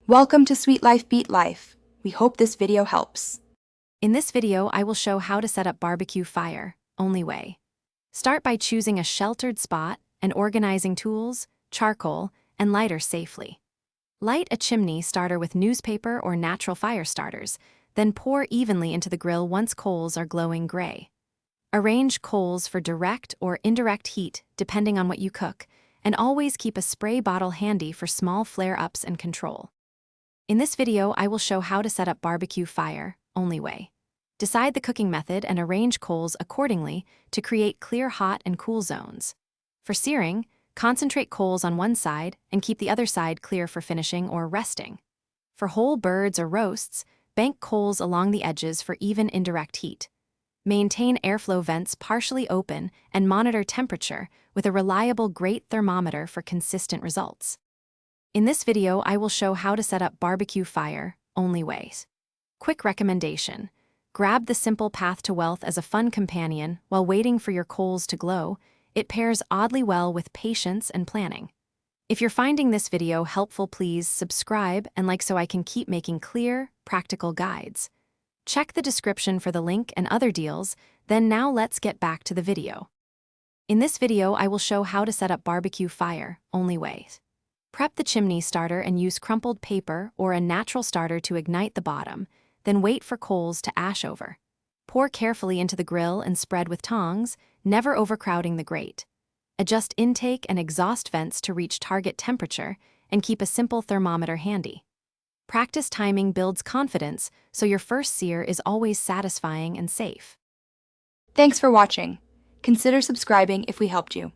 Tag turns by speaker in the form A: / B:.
A: Welcome to Sweet Life Beat Life. We hope this video helps.
B: In this video, I will show how to set up barbecue fire, only way. Start by choosing a sheltered spot and organizing tools, charcoal, and lighter safely. Light a chimney starter with newspaper or natural fire starters, then pour evenly into the grill once coals are glowing gray. Arrange coals for direct or indirect heat depending on what you cook, and always keep a spray bottle handy for small flare-ups and control. In this video, I will show how to set up barbecue fire, only way. Decide the cooking method and arrange coals accordingly to create clear hot and cool zones. For searing, concentrate coals on one side and keep the other side clear for finishing or resting. For whole birds or roasts, bank coals along the edges for even indirect heat. Maintain airflow vents partially open and monitor temperature with a reliable grate thermometer for consistent results. In this video, I will show how to set up barbecue fire, only ways. Quick recommendation: grab the simple path to wealth as a fun companion while waiting for your coals to glow. It pairs oddly well with patience and planning. If you're finding this video helpful, please subscribe and like so I can keep making clear, practical guides. Check the description for the link and other deals, then now let's get back to the video. In this video, I will show how to set up barbecue fire, only ways. Prep the chimney starter and use crumpled paper or a natural starter to ignite the bottom, then wait for coals to ash over. Pour carefully into the grill and spread with tongs, never overcrowding the grate. Adjust intake and exhaust vents to reach target temperature and keep a simple thermometer handy. Practice timing builds confidence, so your first sear is always satisfying and safe.
A: Thanks for watching. Consider subscribing if we helped you.